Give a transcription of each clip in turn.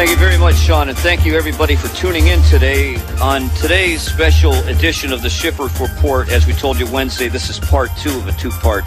Thank you very much, Sean, and thank you, everybody, for tuning in today. On today's special edition of the Schiffer Report, as we told you Wednesday, this is part two of a two-part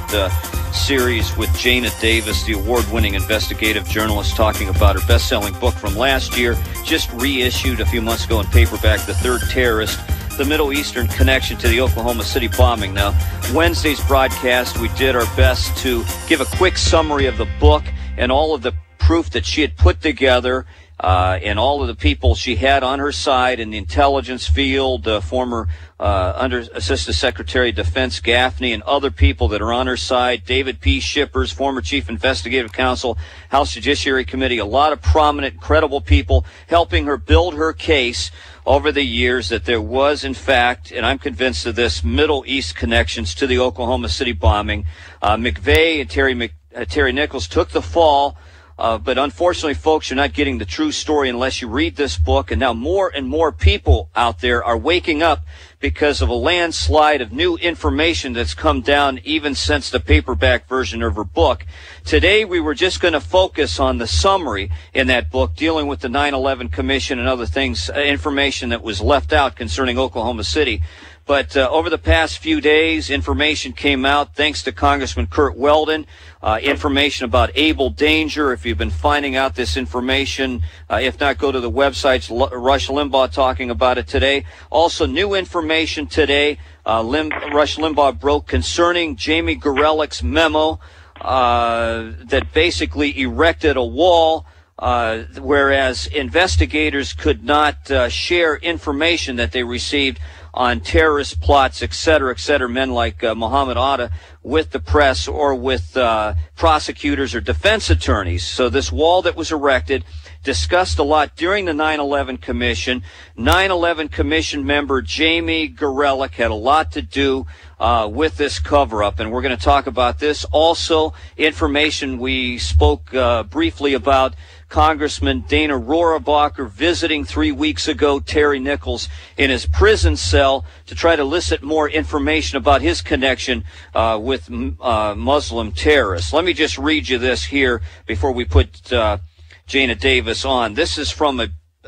series with Jana Davis, the award-winning investigative journalist, talking about her best-selling book from last year, just reissued a few months ago in paperback, The Third Terrorist, the Middle Eastern Connection to the Oklahoma City Bombing. Now, Wednesday's broadcast, we did our best to give a quick summary of the book and all of the proof that she had put together, and all of the people she had on her side in the intelligence field, former Under Assistant Secretary of Defense Gaffney and other people that are on her side, David P. Shippers, former Chief Investigative Counsel, House Judiciary Committee, a lot of prominent, credible people helping her build her case over the years that there was, in fact, and I'm convinced of this, Middle East connections to the Oklahoma City bombing. McVeigh and Terry Nichols took the fall. But unfortunately, folks, you're not getting the true story unless you read this book. And now more and more people out there are waking up because of a landslide of new information that's come down even since the paperback version of her book. Today, we were just going to focus on the summary in that book dealing with the 9/11 Commission and other things, information that was left out concerning Oklahoma City. But over the past few days, information came out, thanks to Congressman Curt Weldon, information about Able Danger. If you've been finding out this information, if not, go to the websites. Rush Limbaugh talking about it today. Also, new information today, Rush Limbaugh broke concerning Jamie Gorelick's memo that basically erected a wall, whereas investigators could not share information that they received on terrorist plots, et cetera, men like Mohammed Atta with the press or with prosecutors or defense attorneys. So this wall that was erected, discussed a lot during the 9/11 Commission. 9/11 Commission member Jamie Gorelick had a lot to do with this cover-up, and we're going to talk about this. Also, information we spoke briefly about Congressman Dana Rohrabacher visiting 3 weeks ago Terry Nichols in his prison cell to try to elicit more information about his connection with Muslim terrorists. Let me just read you this here before we put Jana Davis on. This is from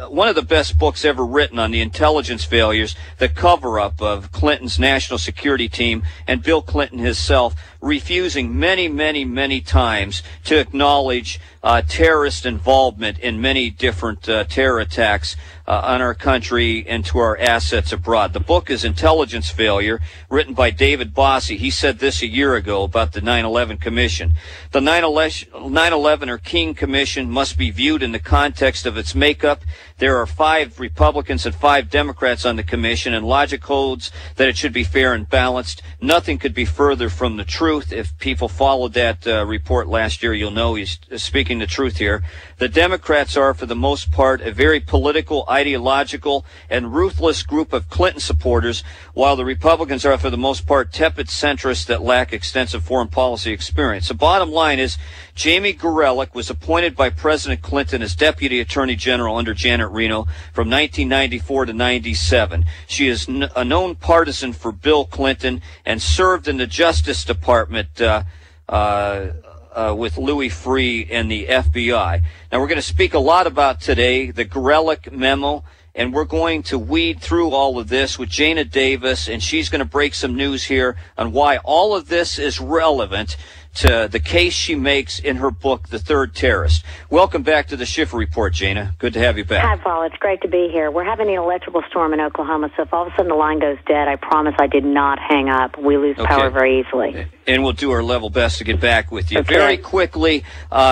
one of the best books ever written on the intelligence failures, the cover-up of Clinton's national security team and Bill Clinton himself, refusing many times to acknowledge terrorist involvement in many different terror attacks on our country and to our assets abroad. The book is Intelligence Failure, written by David Bossie. He said this a year ago about the 9/11 Commission. The 9/11 or King Commission must be viewed in the context of its makeup. There are 5 Republicans and 5 Democrats on the commission, and logic holds that it should be fair and balanced. Nothing could be further from the truth. If people followed that report last year, you'll know he's speaking the truth here. The Democrats are, for the most part, a very political, ideological, and ruthless group of Clinton supporters, while the Republicans are, for the most part, tepid centrists that lack extensive foreign policy experience. The bottom line is Jamie Gorelick was appointed by President Clinton as Deputy Attorney General under Janet Reno from 1994 to 97. She is a known partisan for Bill Clinton and served in the Justice Department with Louis Freeh and the FBI. Now, we're going to speak a lot about today the Gorelick memo, and we're going to weed through all of this with Jana Davis, and she's going to break some news here on why all of this is relevant to the case she makes in her book, The Third Terrorist. Welcome back to the Schiffer Report, Jana. Good to have you back. Hi, Paul. It's great to be here. We're having an electrical storm in Oklahoma, so if all of a sudden the line goes dead, I promise I did not hang up. We lose power very easily. And we'll do our level best to get back with you. Okay. Very quickly,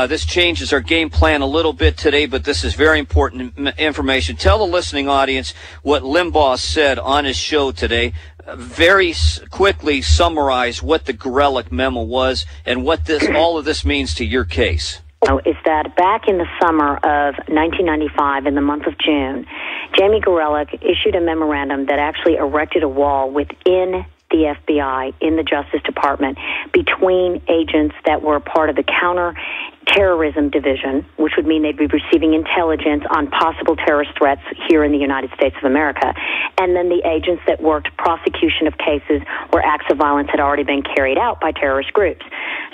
this changes our game plan a little bit today, but this is very important information. Tell the listening audience what Limbaugh said on his show today. Very quickly summarize what the Gorelick memo was and what all of this means to your case. Is that back in the summer of 1995, in the month of June, Jamie Gorelick issued a memorandum that actually erected a wall within the FBI, in the Justice Department, between agents that were part of the counter-terrorism division, which would mean they'd be receiving intelligence on possible terrorist threats here in the United States of America, and then the agents that worked prosecution of cases where acts of violence had already been carried out by terrorist groups.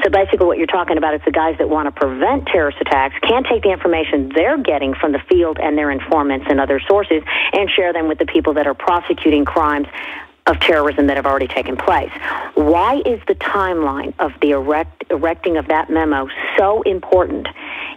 So basically what you're talking about is the guys that want to prevent terrorist attacks can't take the information they're getting from the field and their informants and other sources and share them with the people that are prosecuting crimes of terrorism that have already taken place. Why is the timeline of the erecting of that memo so important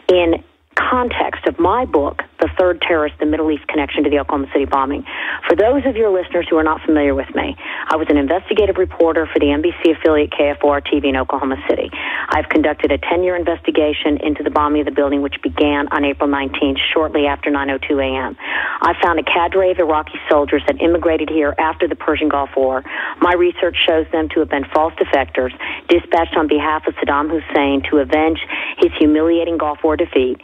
in context of my book, The Third Terrorist, The Middle East Connection to the Oklahoma City Bombing? For those of your listeners who are not familiar with me, I was an investigative reporter for the NBC affiliate KFOR-TV in Oklahoma City. I've conducted a 10-year investigation into the bombing of the building, which began on April 19th, shortly after 9:02 a.m. I found a cadre of Iraqi soldiers that immigrated here after the Persian Gulf War. My research shows them to have been false defectors, dispatched on behalf of Saddam Hussein to avenge his humiliating Gulf War defeat.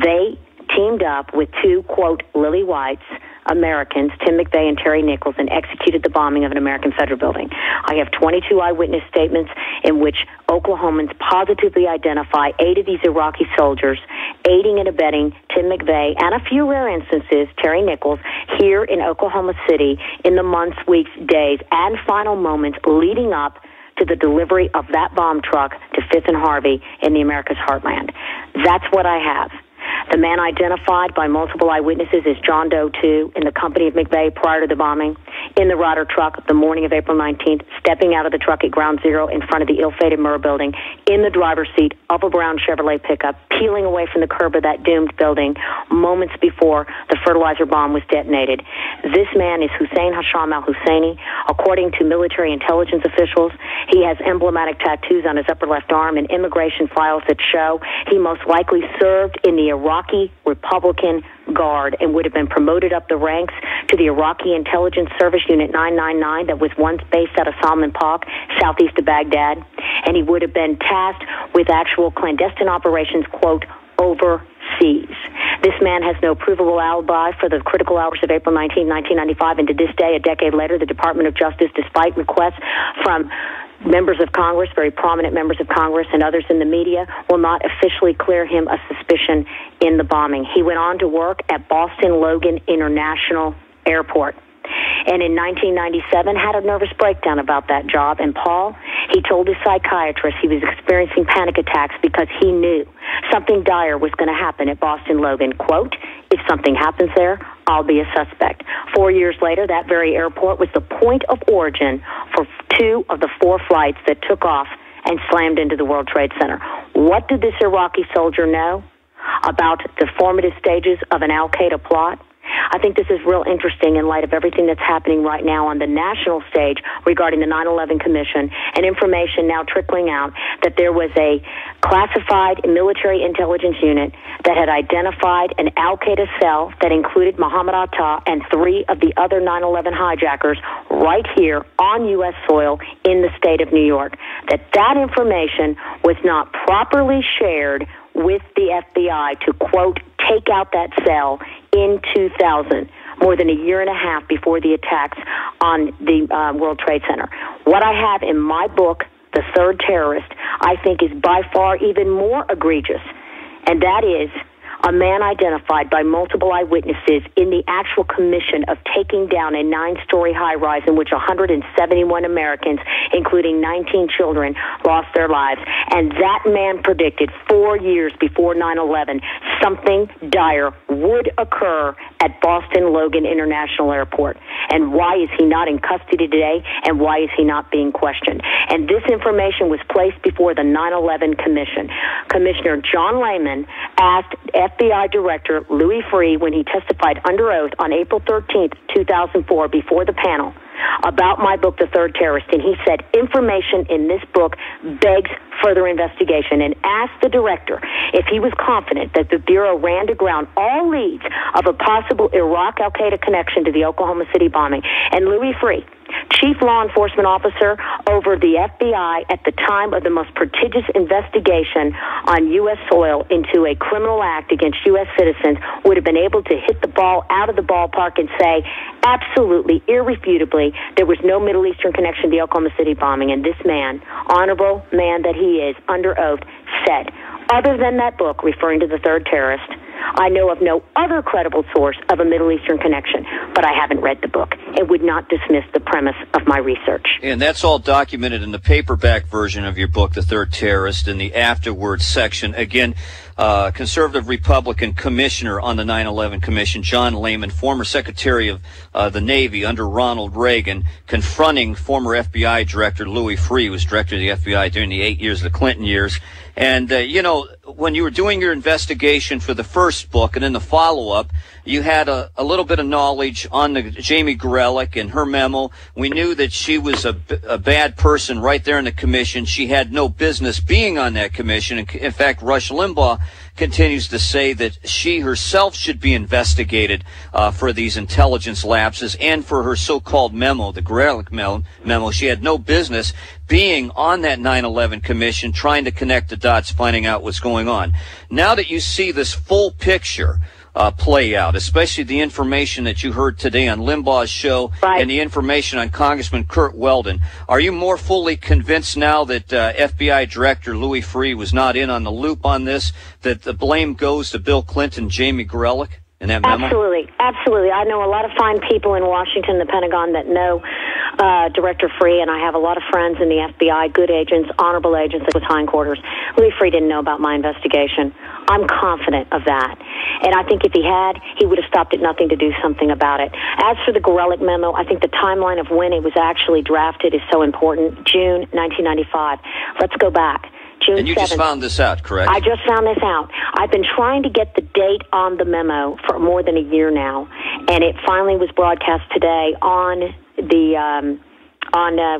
They teamed up with two, quote, lily whites, Americans, Tim McVeigh and Terry Nichols, and executed the bombing of an American federal building. I have 22 eyewitness statements in which Oklahomans positively identify 8 of these Iraqi soldiers aiding and abetting Tim McVeigh and a few rare instances, Terry Nichols, here in Oklahoma City in the months, weeks, days, and final moments leading up to the delivery of that bomb truck to Fifth and Harvey in the America's heartland. That's what I have. The man identified by multiple eyewitnesses is John Doe 2 in the company of McVeigh prior to the bombing, in the Ryder truck the morning of April 19th, stepping out of the truck at Ground Zero in front of the ill-fated Murrah building, in the driver's seat of a brown Chevrolet pickup, peeling away from the curb of that doomed building moments before the fertilizer bomb was detonated. This man is Hussein Hasham al-Husseini. According to military intelligence officials, he has emblematic tattoos on his upper left arm and immigration files that show he most likely served in the Iraqi Republican Guard and would have been promoted up the ranks to the Iraqi Intelligence Service Unit 999 that was once based out of Salman Park, southeast of Baghdad, and he would have been tasked with actual clandestine operations, quote, overseas. This man has no provable alibi for the critical hours of April 19, 1995, and to this day, a decade later, the Department of Justice, despite requests from members of Congress, very prominent members of Congress, and others in the media, will not officially clear him of suspicion in the bombing. He went on to work at Boston Logan International Airport, and in 1997 had a nervous breakdown about that job. And Paul, he told his psychiatrist he was experiencing panic attacks because he knew something dire was going to happen at Boston Logan. Quote, if something happens there, I'll be a suspect. 4 years later, that very airport was the point of origin for 2 of the 4 flights that took off and slammed into the World Trade Center. What did this Iraqi soldier know about the formative stages of an al-Qaeda plot? I think this is real interesting in light of everything that's happening right now on the national stage regarding the 9/11 Commission, and information now trickling out that there was a classified military intelligence unit that had identified an al-Qaeda cell that included Muhammad Atta and 3 of the other 9/11 hijackers right here on U.S. soil in the state of New York. That information was not properly shared with the FBI to, quote, take out that cell in 2000, more than a year and a half before the attacks on the World Trade Center. What I have in my book, The Third Terrorist, I think is by far even more egregious, and that is a man identified by multiple eyewitnesses in the actual commission of taking down a 9-story high-rise in which 171 Americans, including 19 children, lost their lives. And that man predicted 4 years before 9/11 something dire would occur at Boston Logan International Airport. And why is he not in custody today? And why is he not being questioned? And this information was placed before the 9/11 Commission. Commissioner John Lehman asked FBI Director Louis Freeh, when he testified under oath on April 13th, 2004, before the panel, about my book, The Third Terrorist, and he said, information in this book begs further investigation, and asked the director if he was confident that the Bureau ran to ground all leads of a possible Iraq al-Qaeda connection to the Oklahoma City bombing. And Louis Freeh, chief law enforcement officer over the FBI at the time of the most prestigious investigation on U.S. soil into a criminal act against U.S. citizens, would have been able to hit the ball out of the ballpark and say, absolutely, irrefutably, there was no Middle Eastern connection to the Oklahoma City bombing. And this man, honorable man that he is, under oath, said, other than that book referring to the third terrorist, I know of no other credible source of a Middle Eastern connection, but I haven't read the book and would not dismiss the premise of my research. And that's all documented in the paperback version of your book, The Third Terrorist, in the afterwards section. Again, conservative Republican commissioner on the 9/11 Commission, John Lehman, former Secretary of the Navy under Ronald Reagan, confronting former FBI Director Louis Freeh, who was Director of the FBI during the 8 years of the Clinton years. And, when you were doing your investigation for the first book and then the follow-up, you had a little bit of knowledge on the Jamie Gorelick and her memo. We knew that she was a bad person right there in the commission. She had no business being on that commission. In fact, Rush Limbaugh continues to say that she herself should be investigated for these intelligence lapses and for her so-called memo, the Gorelick memo. She had no business being on that 9/11 commission, trying to connect the dots, finding out what's going on. Now that you see this full picture play out, especially the information that you heard today on Limbaugh's show and the information on Congressman Kurt Weldon, are you more fully convinced now that FBI Director Louis Freeh was not in on the loop on this, that the blame goes to Bill Clinton, Jamie Gorelick in that memo? Absolutely, absolutely. I know a lot of fine people in Washington, the Pentagon, that know Director Freeh, and I have a lot of friends in the FBI, good agents, honorable agents with hindquarters. Louis Freeh didn't know about my investigation. I'm confident of that. And I think if he had, he would have stopped at nothing to do something about it. As for the Gorelick memo, I think the timeline of when it was actually drafted is so important. June 1995. Let's go back. June 7th. And you just found this out, correct? I just found this out. I've been trying to get the date on the memo for more than a year now, and it finally was broadcast today on the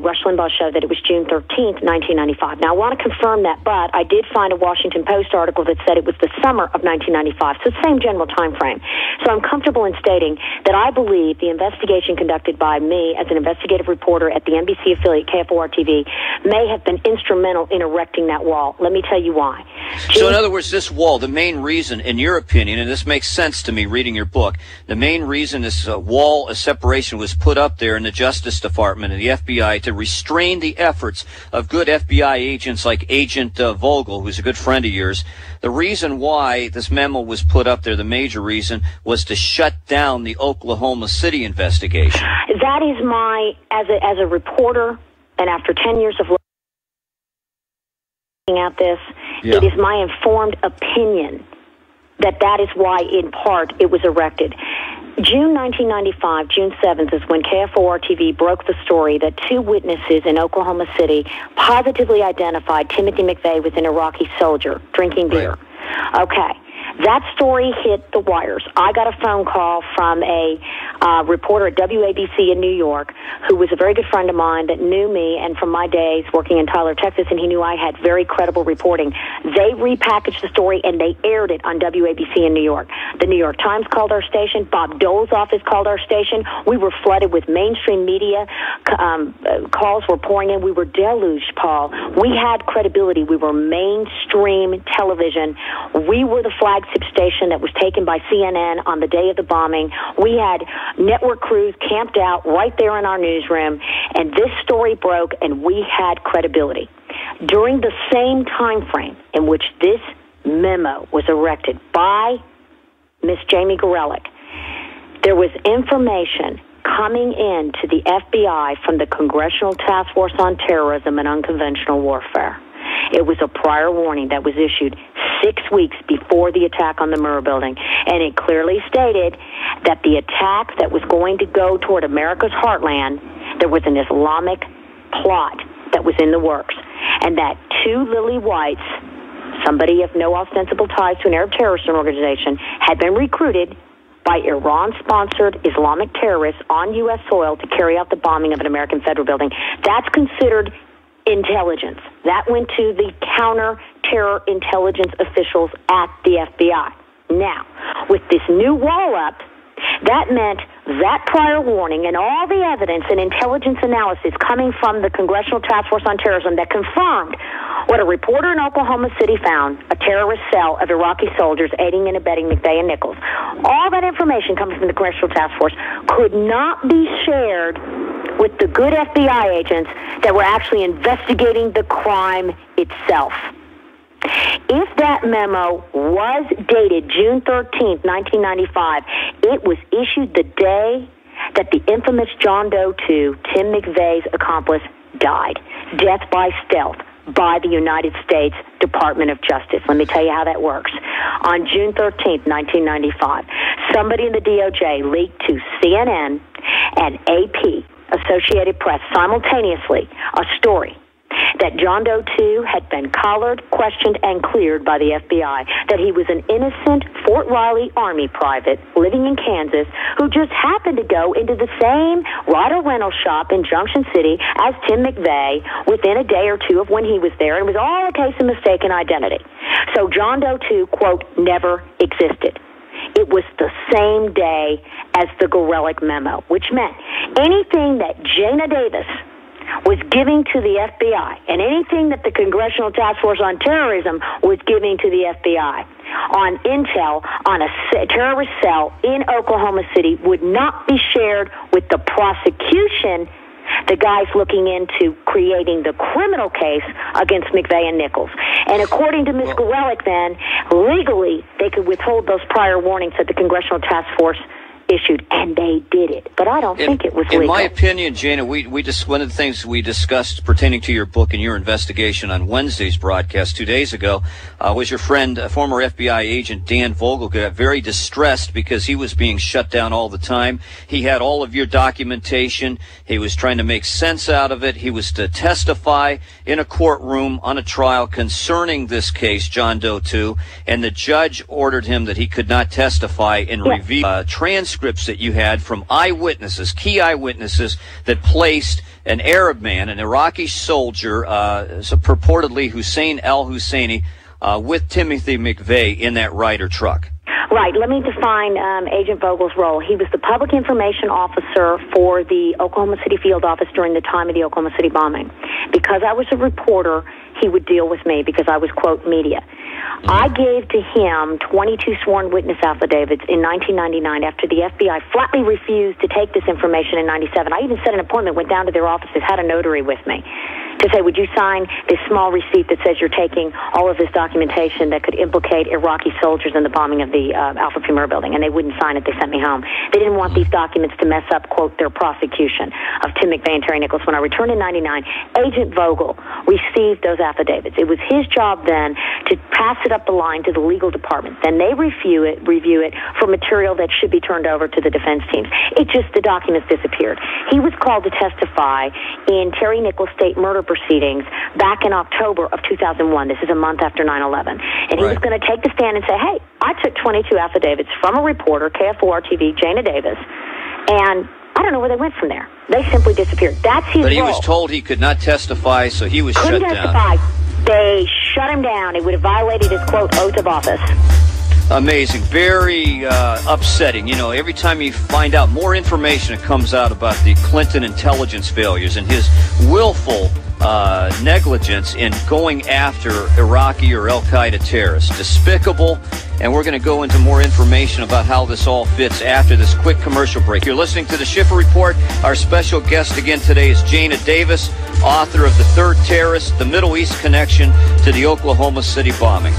Rush Limbaugh's show that it was June 13th, 1995. Now, I want to confirm that, but I did find a Washington Post article that said it was the summer of 1995, so the same general time frame. So I'm comfortable in stating that I believe the investigation conducted by me as an investigative reporter at the NBC affiliate KFOR-TV may have been instrumental in erecting that wall. Let me tell you why. So in other words, this wall, the main reason, in your opinion, and this makes sense to me reading your book, the main reason this wall of separation was put up there in the Justice Department and the FBI to restrain the efforts of good FBI agents like Agent Vogel, who's a good friend of yours. The reason why this memo was put up there, the major reason, was to shut down the Oklahoma City investigation. That is my, as a reporter, and after 10 years of looking at this, it is my informed opinion that is why, in part, it was erected. June 1995, June 7th, is when KFOR-TV broke the story that two witnesses in Oklahoma City positively identified Timothy McVeigh was an Iraqi soldier drinking beer. Right. Okay. That story hit the wires. I got a phone call from a reporter at WABC in New York who was a very good friend of mine that knew me and from my days working in Tyler, Texas, and he knew I had very credible reporting. They repackaged the story and they aired it on WABC in New York. The New York Times called our station. Bob Dole's office called our station. We were flooded with mainstream media. Calls were pouring in. We were deluged, Paul. We had credibility. We were mainstream television. We were the flagship station that was taken by CNN on the day of the bombing. We had network crews camped out right there in our newsroom, and this story broke, and we had credibility. During the same time frame in which this memo was erected by Miss Jamie Gorelick, there was information coming in to the FBI from the Congressional Task Force on Terrorism and Unconventional Warfare. It was a prior warning that was issued 6 weeks before the attack on the Murrah building, and it clearly stated that the attack that was going to go toward America's heartland, there was an Islamic plot that was in the works, and that two lily whites, somebody of no ostensible ties to an Arab terrorist organization, had been recruited by Iran-sponsored Islamic terrorists on U.S. soil to carry out the bombing of an American federal building. That's considered intelligence. That went to the counter-terror intelligence officials at the FBI. Now, with this new wall-up, that meant that prior warning and all the evidence and intelligence analysis coming from the Congressional Task Force on Terrorism that confirmed what a reporter in Oklahoma City found, a terrorist cell of Iraqi soldiers aiding and abetting McVeigh and Nichols. All that information coming from the Congressional Task Force could not be shared with the good FBI agents that were actually investigating the crime itself. If that memo was dated June 13th, 1995, it was issued the day that the infamous John Doe 2, Tim McVeigh's accomplice, died. Death by stealth by the United States Department of Justice. Let me tell you how that works. On June 13th, 1995, somebody in the DOJ leaked to CNN and AP, Associated Press, simultaneously a story that John Doe 2 had been collared, questioned, and cleared by the FBI, that he was an innocent Fort Riley Army private living in Kansas who just happened to go into the same rider rental shop in Junction City as Tim McVeigh within a day or two of when he was there, and it was all a case of mistaken identity. So John Doe 2, quote, never existed. It was the same day as the Gorelick memo, which meant anything that Jana Davis was giving to the FBI and anything that the Congressional Task Force on Terrorism was giving to the FBI on intel on a terrorist cell in Oklahoma City would not be shared with the prosecution, the guys looking into creating the criminal case against McVeigh and Nichols. And according to Ms. Gorelick, then, legally, they could withhold those prior warnings that the Congressional Task Force issued, and they did it. But I don't think it was legal. In my opinion, Jana, we just one of the things we discussed pertaining to your book and your investigation on Wednesday's broadcast 2 days ago was your friend, former FBI agent Dan Vogel, got very distressed because he was being shut down all the time. He had all of your documentation. He was trying to make sense out of it. He was to testify in a courtroom on a trial concerning this case, John Doe 2, and the judge ordered him that he could not testify and review transcripts that you had from eyewitnesses, key eyewitnesses, that placed an Arab man, an Iraqi soldier, purportedly Hussein al-Husseini, with Timothy McVeigh in that Ryder truck. Right. Let me define Agent Vogel's role. He was the public information officer for the Oklahoma City field office during the time of the Oklahoma City bombing. Because I was a reporter, he would deal with me because I was, quote, media. I gave to him 22 sworn witness affidavits in 1999 after the FBI flatly refused to take this information in 97. I even set an appointment, went down to their offices, had a notary with me to say, would you sign this small receipt that says you're taking all of this documentation that could implicate Iraqi soldiers in the bombing of the Alpha Premier building? And they wouldn't sign it. They sent me home. They didn't want these documents to mess up, quote, their prosecution of Tim McVeigh and Terry Nichols. When I returned in 99, Agent Vogel received those affidavits. It was his job then to pass it up the line to the legal department. Then they review it for material that should be turned over to the defense teams. The documents disappeared. He was called to testify in Terry Nichols' state murder proceedings back in October of 2001. This is a month after 9/11. And he was going to take the stand and say, hey, I took 22 affidavits from a reporter, KFOR-TV, Jana Davis, and I don't know where they went from there. They simply disappeared. That's his role. But he was told he could not testify, so he was shut down. They shut him down. It would have violated his, quote, oath of office. Amazing. Very upsetting. You know, every time you find out more information that comes out about the Clinton intelligence failures and his willful negligence in going after Iraqi or al-Qaeda terrorists. Despicable. And we're going to go into more information about how this all fits after this quick commercial break. You're listening to the Schiffer Report. Our special guest again today is Jana Davis, author of The Third Terrorist, The Middle East Connection to the Oklahoma City Bombing.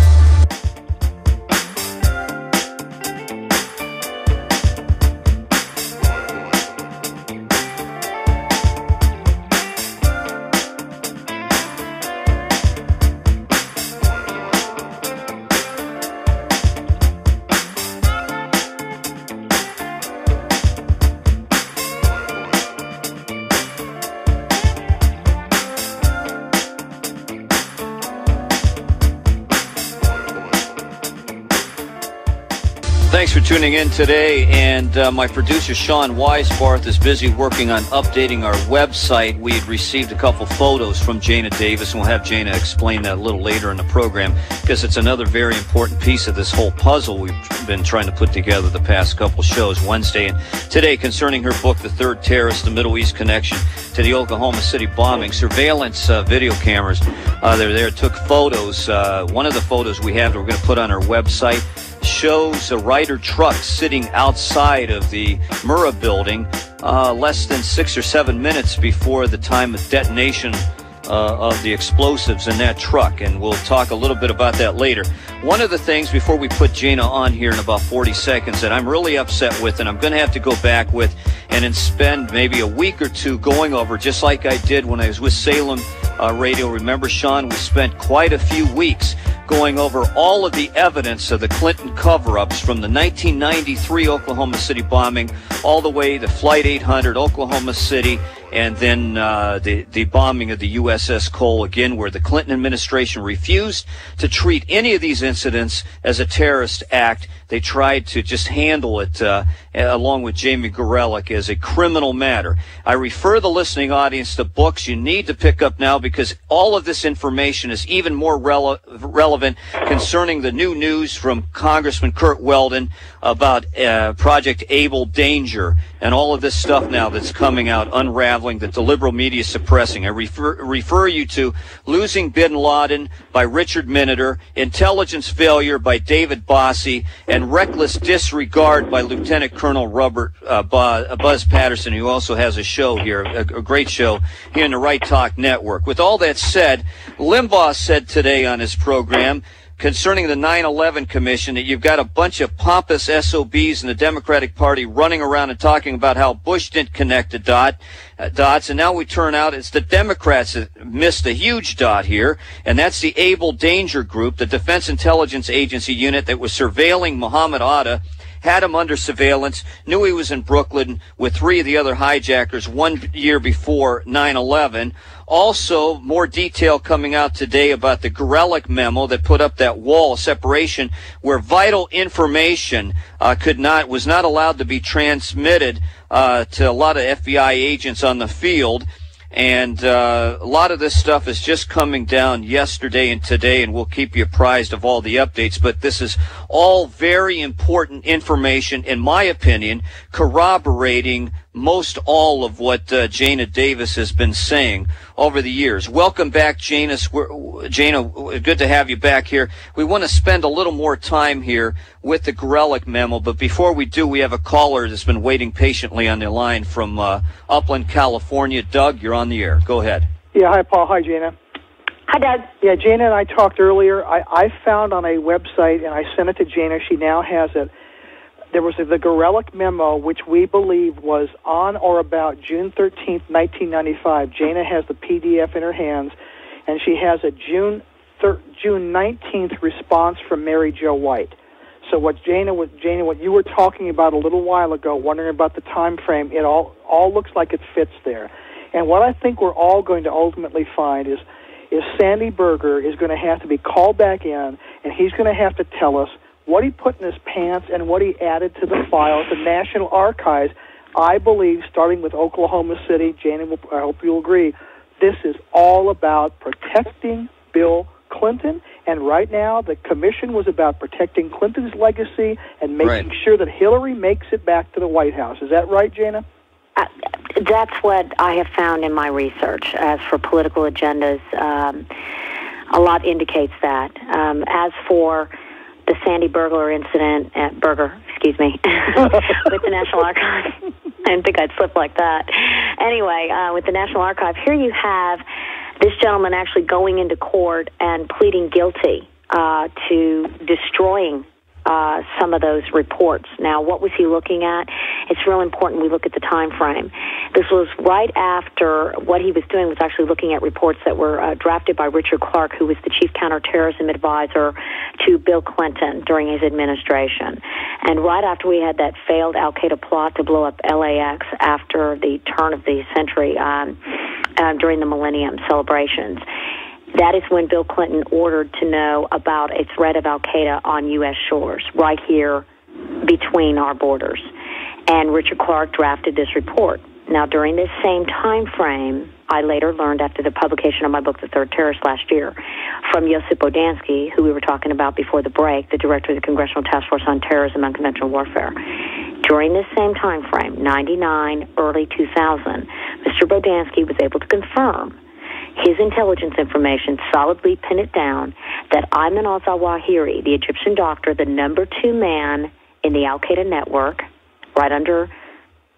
Thanks for tuning in today, and my producer Sean Weisbarth is busy working on updating our website. We had received a couple photos from Jana Davis, and we'll have Jana explain that a little later in the program, because it's another very important piece of this whole puzzle we've been trying to put together the past couple shows, Wednesday and today, concerning her book, The Third Terrorist, The Middle East Connection to the Oklahoma City Bombing. Surveillance video cameras, they're there, took photos. One of the photos we have that we're going to put on our website shows a Ryder truck sitting outside of the Murrah building less than 6 or 7 minutes before the time of detonation of the explosives in that truck, and we'll talk a little bit about that later. One of the things, before we put Jana on here in about 40 seconds, that I'm really upset with, and I'm going to have to go back with and then spend maybe a week or two going over, just like I did when I was with Salem Radio. Remember, Sean, we spent quite a few weeks going over all of the evidence of the Clinton cover-ups from the 1993 Oklahoma City bombing all the way to Flight 800, Oklahoma City, and then the bombing of the USS Cole, again, where the Clinton administration refused to treat any of these incidents as a terrorist act. They tried to just handle it, along with Jamie Gorelick, as a criminal matter. I refer the listening audience to books you need to pick up now, because all of this information is even more relevant concerning the new news from Congressman Kurt Weldon about Project Able Danger and all of this stuff now that's coming out, unraveling, that the liberal media is suppressing. I refer you to Losing Bin Laden by Richard Miniter, Intelligence Failure by David Bossie, and Reckless Disregard by Lieutenant Colonel Robert Buzz Patterson, who also has a show here, a great show here in the Right Talk Network. With all that said, Limbaugh said today on his program concerning the 9/11 Commission that you've got a bunch of pompous SOBs in the Democratic Party running around and talking about how Bush didn't connect the dots, and now we turn out it's the Democrats that missed a huge dot here, and that's the Able Danger Group, the Defense Intelligence Agency unit that was surveilling Muhammad Atta, had him under surveillance, knew he was in Brooklyn with 3 of the other hijackers 1 year before 9/11. Also, more detail coming out today about the Gorelick memo that put up that wall of separation where vital information was not allowed to be transmitted to a lot of FBI agents on the field. And a lot of this stuff is just coming down yesterday and today, and we'll keep you apprised of all the updates. But this is all very important information, in my opinion, corroborating most all of what Jana Davis has been saying over the years. Welcome back, Jana. Jana, good to have you back here. We want to spend a little more time here with the Gorelick memo, but before we do, we have a caller that's been waiting patiently on the line from Upland, California. Doug, you're on the air. Go ahead. Yeah, hi, Paul. Hi, Jana. Hi, Doug. Yeah, Jana and I talked earlier. I found on a website, and I sent it to Jana. She now has it. There was the Gorelick memo, which we believe was on or about June 13th, 1995. Jana has the PDF in her hands, and she has a June 19th response from Mary Jo White. So what what you were talking about a little while ago, wondering about the time frame, it all looks like it fits there. And what I think we're all going to ultimately find is Sandy Berger is going to have to be called back in, and he's going to have to tell us what he put in his pants and what he added to the files. The National Archives, I believe, starting with Oklahoma City, Jana, I hope you'll agree, this is all about protecting Bill Clinton, and right now the commission was about protecting Clinton's legacy and making sure that Hillary makes it back to the White House. Is that right, Jana? That's what I have found in my research. As for political agendas, a lot indicates that. As for the Sandy Berger incident, with the National Archives, I didn't think I'd slip like that. Anyway, with the National Archives, here you have this gentleman actually going into court and pleading guilty to destroying some of those reports. Now, what was he looking at? It's real important we look at the time frame. This was right after what he was doing was actually looking at reports that were drafted by Richard Clarke, who was the chief counterterrorism advisor to Bill Clinton during his administration. And right after we had that failed al-Qaeda plot to blow up LAX after the turn of the century during the Millennium celebrations, that is when Bill Clinton ordered to know about a threat of al-Qaeda on U.S. shores, right here between our borders. And Richard Clarke drafted this report. Now, during this same time frame, I later learned after the publication of my book, The Third Terrorist, last year, from Josip Bodansky, who we were talking about before the break, the director of the Congressional Task Force on Terrorism and Unconventional Warfare. During this same time frame, 99, early 2000, Mr. Bodansky was able to confirm his intelligence information, solidly pin it down, that Ayman al-Zawahiri, the Egyptian doctor, the number 2 man in the al-Qaeda network, right under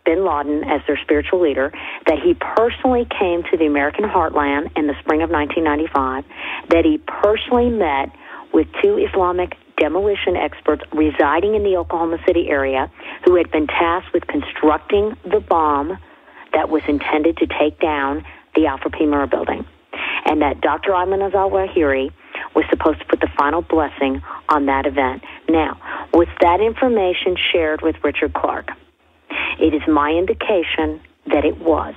bin Laden as their spiritual leader, that he personally came to the American heartland in the spring of 1995, that he personally met with two Islamic demolition experts residing in the Oklahoma City area who had been tasked with constructing the bomb that was intended to take down the Alpha P. Murrah building, and that Dr. Ayman al-Zawahiri was supposed to put the final blessing on that event. Now, was that information shared with Richard Clark? It is my indication that it was.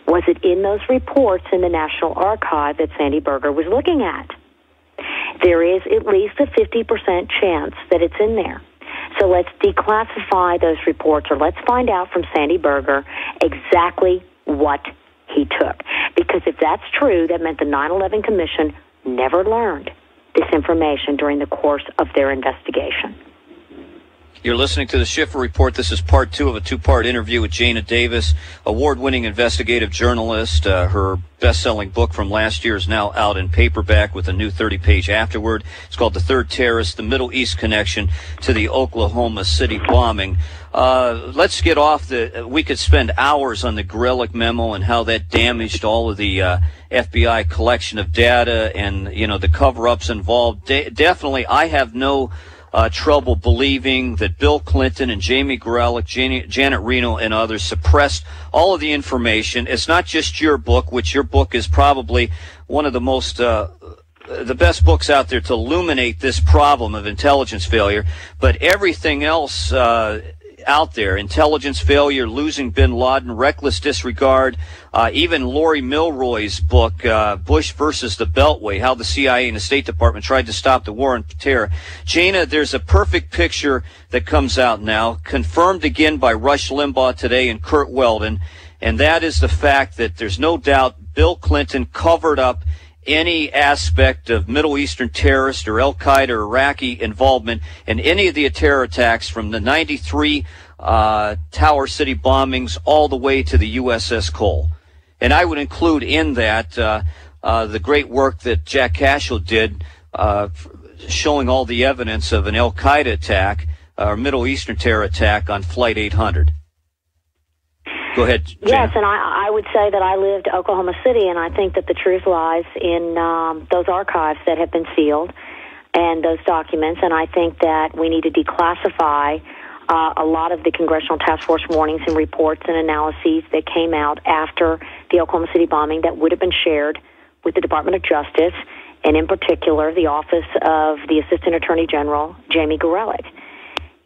Was it in those reports in the National Archive that Sandy Berger was looking at? There is at least a 50% chance that it's in there. So let's declassify those reports, or let's find out from Sandy Berger exactly what he took. Because if that's true, that meant the 9/11 Commission never learned this information during the course of their investigation. You're listening to the Schiffer Report. This is part 2 of a 2-part interview with Jana Davis, award-winning investigative journalist. Her best-selling book from last year is now out in paperback with a new 30-page afterword. It's called The Third Terrorist, the Middle East Connection to the Oklahoma City Bombing. Let's get off we could spend hours on the Gorelick memo and how that damaged all of the FBI collection of data and, the cover-ups involved. Definitely, I have no trouble believing that Bill Clinton and Jamie Gorelick, Janet Reno, and others suppressed all of the information. It's not just your book, which your book is probably one of the most the best books out there to illuminate this problem of intelligence failure, but everything else out there, intelligence failure, losing bin Laden, reckless disregard, even Lori Milroy's book, Bush versus the Beltway, how the CIA and the State Department tried to stop the war on terror. Jana, there's a perfect picture that comes out now, confirmed again by Rush Limbaugh today and Kurt Weldon, and that is the fact that there's no doubt Bill Clinton covered up any aspect of Middle Eastern terrorist or Al-Qaeda or Iraqi involvement in any of the terror attacks from the 93 Tower City bombings all the way to the USS Cole. And I would include in that the great work that Jack Cashel did showing all the evidence of an Al-Qaeda attack or Middle Eastern terror attack on Flight 800. Go ahead, Jana. Yes, and I would say that I lived Oklahoma City, and I think that the truth lies in those archives that have been sealed and those documents, and I think that we need to declassify a lot of the Congressional Task Force warnings and reports and analyses that came out after the Oklahoma City bombing that would have been shared with the Department of Justice, and in particular the Office of the Assistant Attorney General, Jamie Gorelick.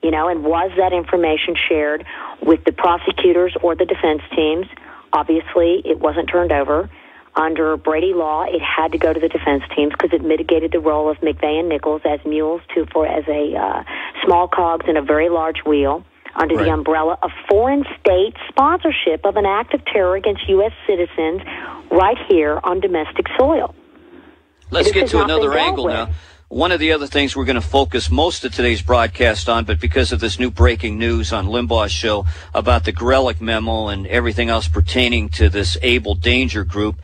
And was that information shared with the prosecutors or the defense teams? Obviously, it wasn't turned over. Under Brady law, it had to go to the defense teams because it mitigated the role of McVeigh and Nichols as mules as a small cogs in a very large wheel under the umbrella of foreign state sponsorship of an act of terror against U.S. citizens right here on domestic soil. Let's get to another angle now. One of the other things we're going to focus most of today's broadcast on, but because of this new breaking news on Limbaugh's show about the Gorelick memo and everything else pertaining to this Able Danger Group,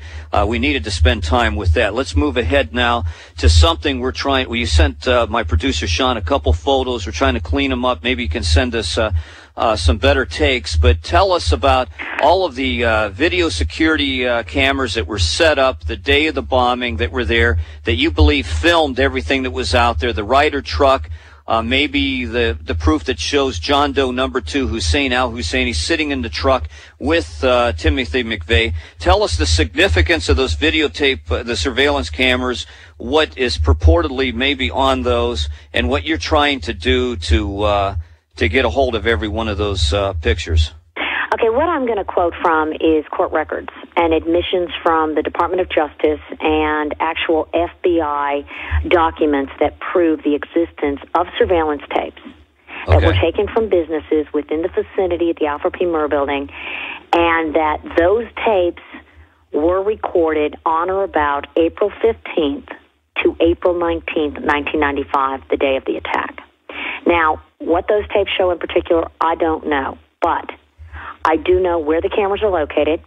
we needed to spend time with that. Let's move ahead now to something we're trying. Well, you sent my producer Sean a couple photos. We're trying to clean them up. Maybe you can send us some better takes, but tell us about all of the video security cameras that were set up the day of the bombing that were there, that you believe filmed everything that was out there, the Ryder truck, maybe the proof that shows John Doe number 2, Hussein al-Husseini, sitting in the truck with Timothy McVeigh. Tell us the significance of those videotape, the surveillance cameras, what is purportedly maybe on those, and what you're trying to do to get a hold of every one of those pictures. Okay, what I'm going to quote from is court records and admissions from the Department of Justice and actual FBI documents that prove the existence of surveillance tapes that were taken from businesses within the vicinity of the Alpha P. Murrah building, and that those tapes were recorded on or about April 15th to April 19th, 1995, the day of the attack. Now, what those tapes show in particular, I don't know, but I do know where the cameras are located,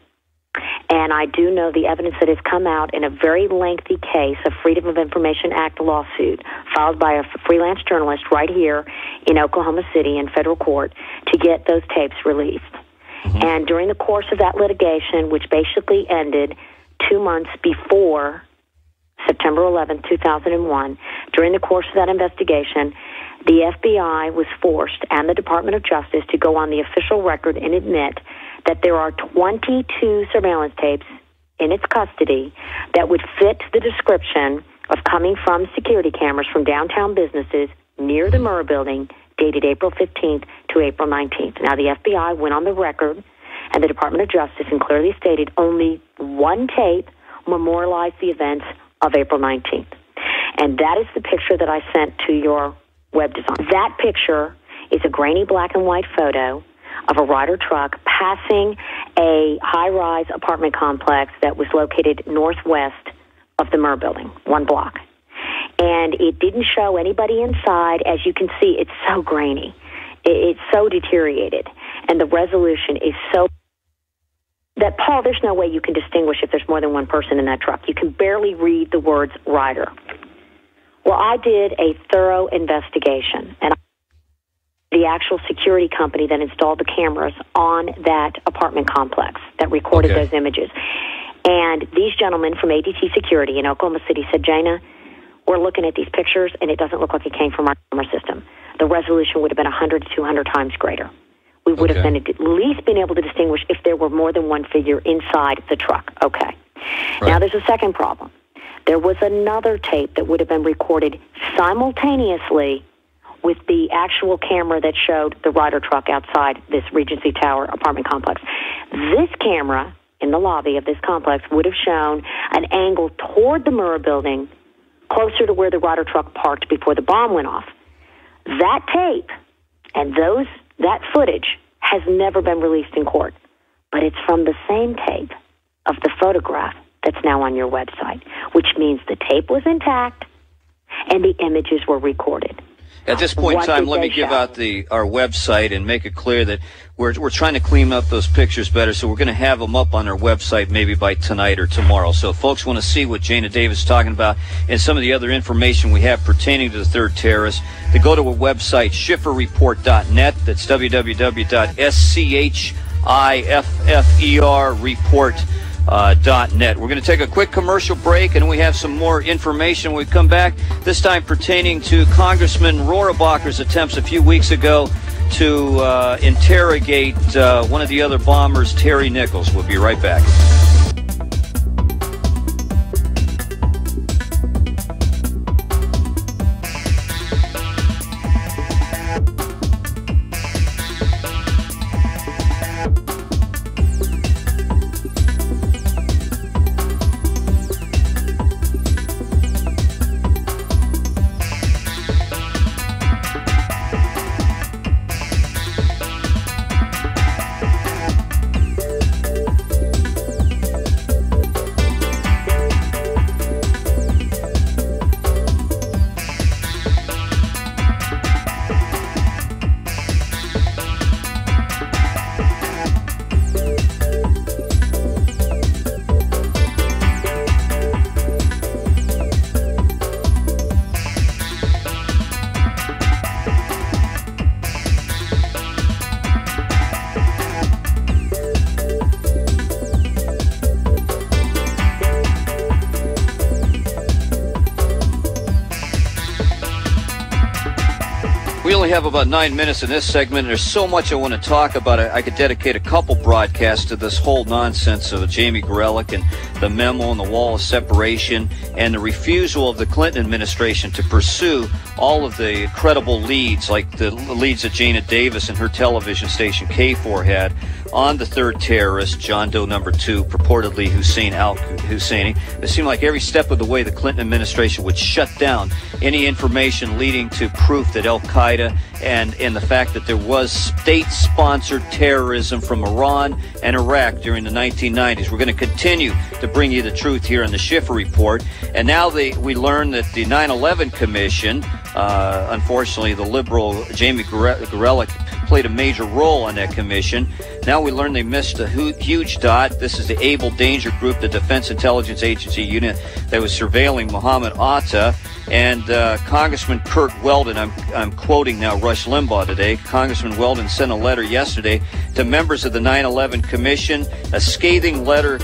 and I do know the evidence that has come out in a very lengthy case, a Freedom of Information Act lawsuit filed by a freelance journalist right here in Oklahoma City in federal court to get those tapes released. And during the course of that litigation, which basically ended 2 months before September 11, 2001, during the course of that investigation, the FBI was forced, and the Department of Justice, to go on the official record and admit that there are 22 surveillance tapes in its custody that would fit the description of coming from security cameras from downtown businesses near the Murrah building, dated April 15th to April 19th. Now, the FBI went on the record, and the Department of Justice, and clearly stated only one tape memorialized the events of April 19th. And that is the picture that I sent to your web design. That picture is a grainy black and white photo of a Ryder truck passing a high-rise apartment complex that was located northwest of the Murrah building, 1 block. And it didn't show anybody inside. As you can see, it's so grainy. It's so deteriorated. And the resolution is so that, Paul, there's no way you can distinguish if there's more than one person in that truck. You can barely read the words Ryder. Well, I did a thorough investigation, and the actual security company that installed the cameras on that apartment complex that recorded those images. And these gentlemen from ADT Security in Oklahoma City said, Jana, we're looking at these pictures, and it doesn't look like it came from our camera system. The resolution would have been 100 to 200 times greater. We would have been at least been able to distinguish if there were more than one figure inside the truck. Okay. Right. Now, there's a second problem. There was another tape that would have been recorded simultaneously with the actual camera that showed the Ryder truck outside this Regency Tower apartment complex. This camera in the lobby of this complex would have shown an angle toward the Murrah building, closer to where the Ryder truck parked before the bomb went off. That tape and that footage has never been released in court, but it's from the same tape of the photograph that's now on your website, which means the tape was intact and the images were recorded. At this point in time, let me give out our website and make it clear that we're trying to clean up those pictures better, so we're going to have them up on our website maybe by tonight or tomorrow. So if folks want to see what Jana Davis is talking about and some of the other information we have pertaining to the third terrorist, they go to our website, schifferreport.net. That's www.schifferreport.net. We're going to take a quick commercial break, and we have some more information when we come back, this time pertaining to Congressman Rohrabacher's attempts a few weeks ago to interrogate one of the other bombers, Terry Nichols. We'll be right back. We only have about 9 minutes in this segment. There's so much I want to talk about. I could dedicate a couple broadcasts to this whole nonsense of Jamie Gorelick and the memo and the wall of separation and the refusal of the Clinton administration to pursue all of the credible leads, like the leads that Jana Davis and her television station K4 had on the third terrorist, John Doe number 2, purportedly Hussein al-Husseini. It seemed like every step of the way the Clinton administration would shut down any information leading to proof that Al-Qaeda and the fact that there was state-sponsored terrorism from Iran and Iraq during the 1990s. We're going to continue to bring you the truth here on the Schiffer Report. And now we learn that the 9/11 Commission Unfortunately, the liberal Jamie Gorelick played a major role on that commission. Now we learn they missed a huge dot. This is the Able Danger Group, the Defense Intelligence Agency unit that was surveilling Mohammed Atta. And Congressman Kurt Weldon, I'm quoting now Rush Limbaugh today, Congressman Weldon sent a letter yesterday to members of the 9/11 Commission, a scathing letter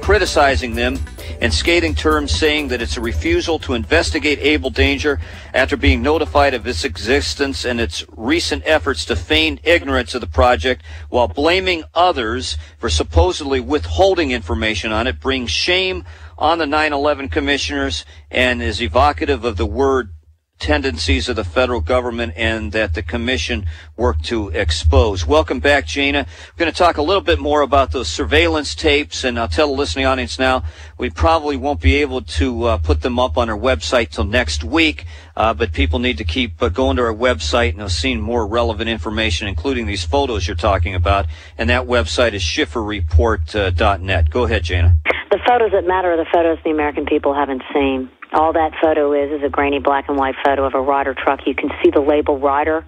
criticizing them in scathing terms, saying that it's a refusal to investigate Able Danger after being notified of its existence and its recent efforts to feign ignorance of the project while blaming others for supposedly withholding information on it, brings shame on the 9/11 commissioners and is evocative of the word tendencies of the federal government and that the commission worked to expose. Welcome back, Jana. We're going to talk a little bit more about those surveillance tapes, and I'll tell the listening audience now, we probably won't be able to put them up on our website till next week, but people need to keep going to our website and they'll see more relevant information, including these photos you're talking about, and that website is schifferreport.net. Go ahead, Jana. The photos that matter are the photos the American people haven't seen. All that photo is a grainy black and white photo of a Ryder truck. You can see the label Ryder.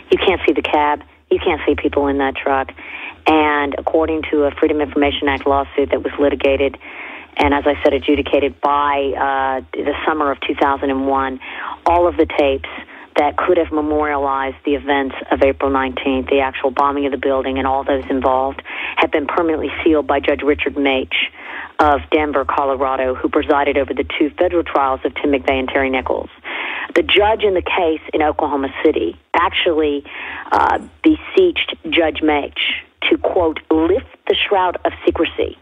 You can't see the cab. You can't see people in that truck. And according to a Freedom of Information Act lawsuit that was litigated and, as I said, adjudicated by the summer of 2001, all of the tapes that could have memorialized the events of April 19th, the actual bombing of the building and all those involved, have been permanently sealed by Judge Richard Mach of Denver, Colorado, who presided over the two federal trials of Tim McVeigh and Terry Nichols. The judge in the case in Oklahoma City actually beseeched Judge Mach to, quote, lift the shroud of secrecy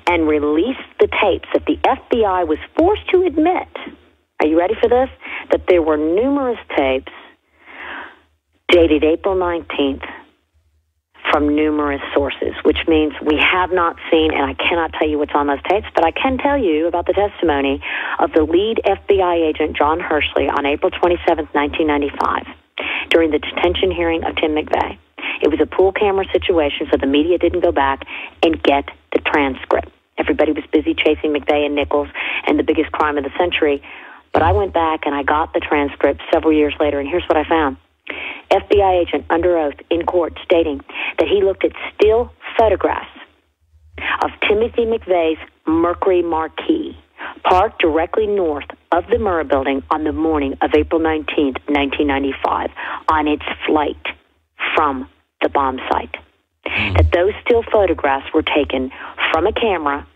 and release the tapes that the FBI was forced to admit, are you ready for this, that there were numerous tapes dated April 19th from numerous sources, which means we have not seen, and I cannot tell you what's on those tapes, but I can tell you about the testimony of the lead FBI agent, John Hershey, on April 27th, 1995, during the detention hearing of Tim McVeigh. It was a pool camera situation, so the media didn't go back and get the transcript. Everybody was busy chasing McVeigh and Nichols and the biggest crime of the century, but I went back and I got the transcript several years later, and here's what I found. FBI agent under oath in court stating that he looked at still photographs of Timothy McVeigh's Mercury Marquis parked directly north of the Murrah building on the morning of April 19th, 1995, on its flight from the bomb site. That those still photographs were taken from a camera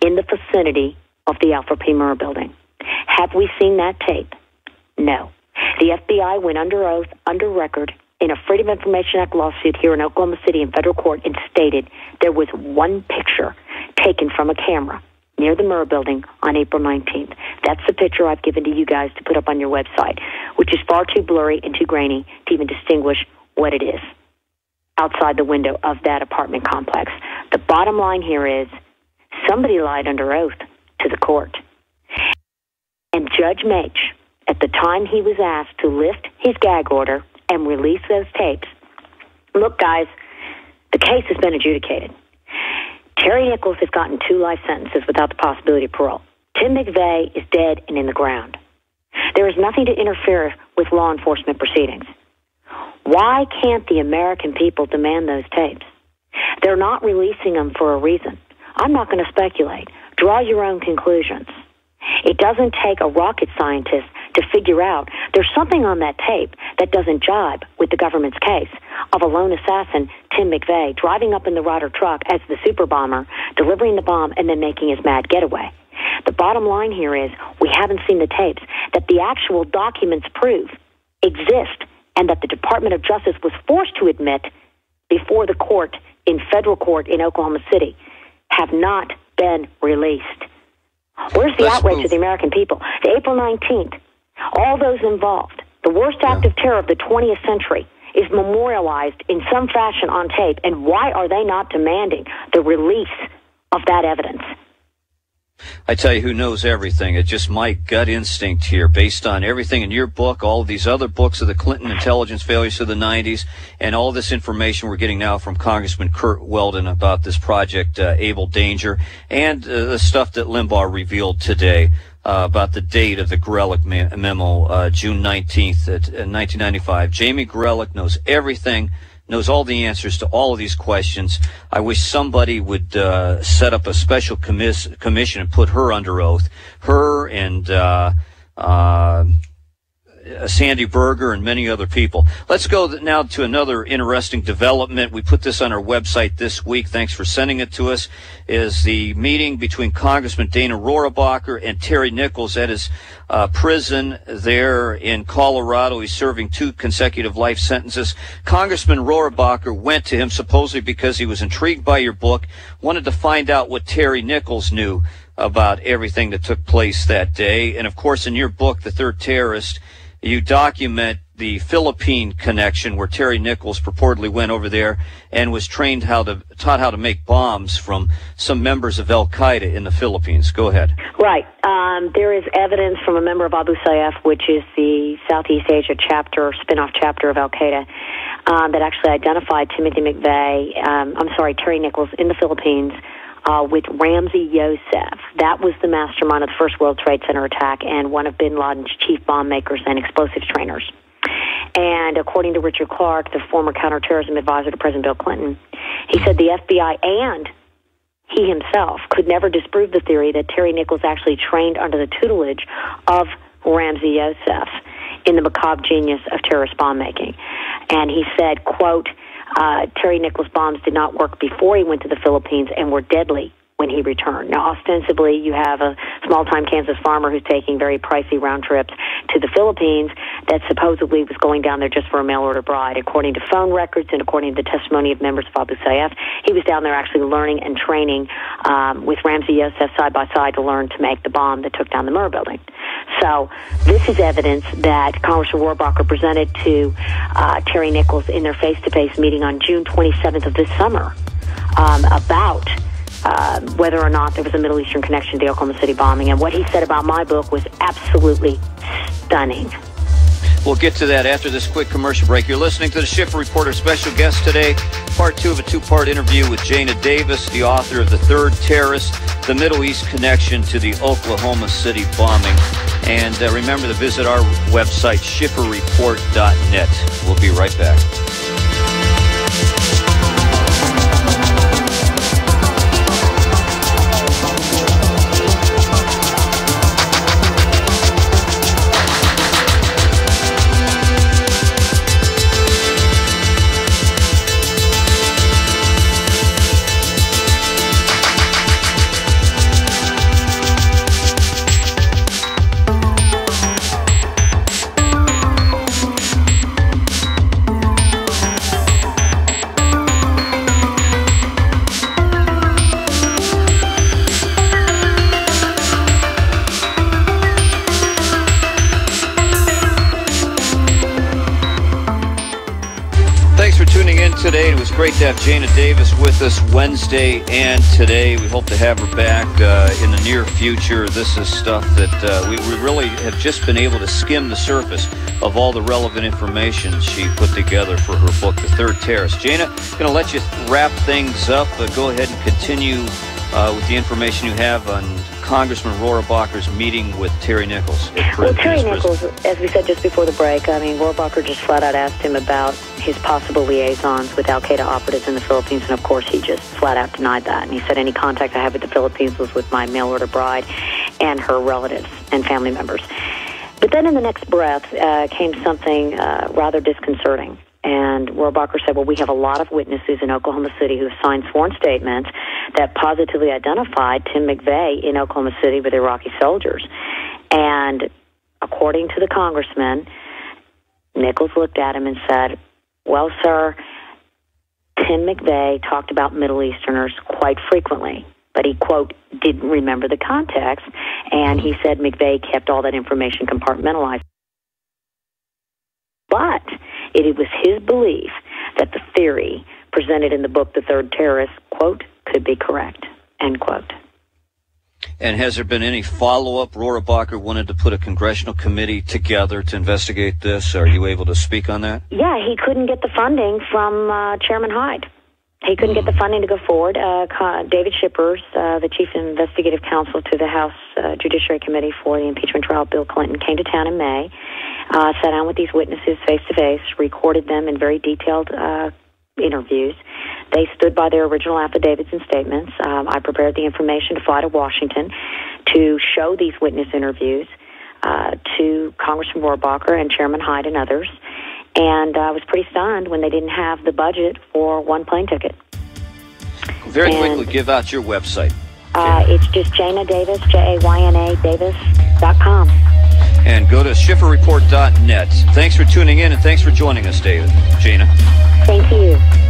in the vicinity of the Alpha P. Murrah building. Have we seen that tape? No. The FBI went under oath, under record, in a Freedom of Information Act lawsuit here in Oklahoma City in federal court and stated there was one picture taken from a camera near the Murrah building on April 19th. That's the picture I've given to you guys to put up on your website, which is far too blurry and too grainy to even distinguish what it is outside the window of that apartment complex. The bottom line here is somebody lied under oath to the court. And Judge Mach, at the time he was asked to lift his gag order and release those tapes, look, guys, the case has been adjudicated. Terry Nichols has gotten 2 life sentences without the possibility of parole. Tim McVeigh is dead and in the ground. There is nothing to interfere with law enforcement proceedings. Why can't the American people demand those tapes? They're not releasing them for a reason. I'm not going to speculate. Draw your own conclusions. It doesn't take a rocket scientist to figure out there's something on that tape that doesn't jibe with the government's case of a lone assassin, Tim McVeigh, driving up in the Ryder truck as the super bomber, delivering the bomb, and then making his mad getaway. The bottom line here is we haven't seen the tapes that the actual documents prove exist and that the Department of Justice was forced to admit before the court in federal court in Oklahoma City have not been released. Where's the outrage of the American people? The April 19th, all those involved, the worst act of terror of the 20th century is memorialized in some fashion on tape, and why are they not demanding the release of that evidence? I tell you who knows everything. It's just my gut instinct here, based on everything in your book, all of these other books of the Clinton intelligence failures of the 90s, and all this information we're getting now from Congressman Kurt Weldon about this project, Able Danger, and the stuff that Limbaugh revealed today. about the date of the Gorelick memo, June 19th, 1995. Jamie Gorelick knows everything, knows all the answers to all of these questions. I wish somebody would set up a special commission and put her under oath. Her and Sandy Berger and many other people. Let's go now to another interesting development. We put this on our website this week. Thanks for sending it to us. Is the meeting between Congressman Dana Rohrabacher and Terry Nichols at his prison there in Colorado. He's serving 2 consecutive life sentences. Congressman Rohrabacher went to him supposedly because he was intrigued by your book, wanted to find out what Terry Nichols knew about everything that took place that day. And of course, in your book, The Third Terrorist, you document the Philippine connection where Terry Nichols purportedly went over there and was taught how to make bombs from some members of Al-Qaeda in the Philippines. Go ahead. Right. There is evidence from a member of Abu Sayyaf, which is the Southeast Asia spin-off chapter of Al-Qaeda, that actually identified Terry Nichols in the Philippines with Ramzi Youssef. That was the mastermind of the first World Trade Center attack and one of bin Laden's chief bomb makers and explosives trainers. And according to Richard Clark, the former counterterrorism advisor to President Bill Clinton, he said the FBI and he himself could never disprove the theory that Terry Nichols actually trained under the tutelage of Ramzi Youssef in the macabre genius of terrorist bomb making. And he said, quote, Terry Nichols' bombs did not work before he went to the Philippines and were deadly when he returned. Now, ostensibly, you have a small-time Kansas farmer who's taking very pricey round trips to the Philippines that supposedly was going down there just for a mail-order bride. According to phone records and according to the testimony of members of Abu Sayyaf, he was down there actually learning and training with Ramzi Youssef side by side to learn to make the bomb that took down the Murrah building. So this is evidence that Congressman Rohrabacher presented to Terry Nichols in their face-to-face meeting on June 27th of this summer about whether or not there was a Middle Eastern connection to the Oklahoma City bombing. And what he said about my book was absolutely stunning. We'll get to that after this quick commercial break. You're listening to the Schiffer Reporter. Special guest today, part 2 of a 2-part interview with Jana Davis, the author of The Third Terrorist, the Middle East Connection to the Oklahoma City bombing. And remember to visit our website, schifferreport.net. We'll be right back. Today. It was great to have Jana Davis with us Wednesday and today. We hope to have her back in the near future. This is stuff that we really have just been able to skim the surface of all the relevant information she put together for her book, The Third Terrorist. Jana, I'm going to let you wrap things up. Go ahead and continue with the information you have on Congressman Rohrabacher's meeting with Terry Nichols. Well, Terry Nichols, as we said just before the break, Rohrabacher just flat out asked him about his possible liaisons with Al-Qaeda operatives in the Philippines, and of course he just flat out denied that. And he said any contact I had with the Philippines was with my mail-order bride and her relatives and family members. But then in the next breath came something rather disconcerting. And Rohrabacher said, well, we have a lot of witnesses in Oklahoma City who have signed sworn statements that positively identified Tim McVeigh in Oklahoma City with Iraqi soldiers. And according to the congressman, Nichols looked at him and said, well, sir, Tim McVeigh talked about Middle Easterners quite frequently, but he, quote, didn't remember the context. And he said McVeigh kept all that information compartmentalized. But it was his belief that the theory presented in the book, The Third Terrorist, quote, could be correct, end quote. And has there been any follow-up? Rohrabacher wanted to put a congressional committee together to investigate this. Are you able to speak on that? Yeah, he couldn't get the funding from Chairman Hyde. He couldn't get the funding to go forward. David Shippers, the chief investigative counsel to the House Judiciary Committee for the impeachment trial of Bill Clinton, came to town in May, sat down with these witnesses face-to-face, recorded them in very detailed interviews. They stood by their original affidavits and statements. I prepared the information to fly to Washington to show these witness interviews to Congressman Rohrabacher and Chairman Hyde and others. And I was pretty stunned when they didn't have the budget for one plane ticket. Very quickly, give out your website. It's just Jana Davis, Jayna Davis.com. And go to schifferreport.net. Thanks for tuning in, and thanks for joining us, Jana. Thank you.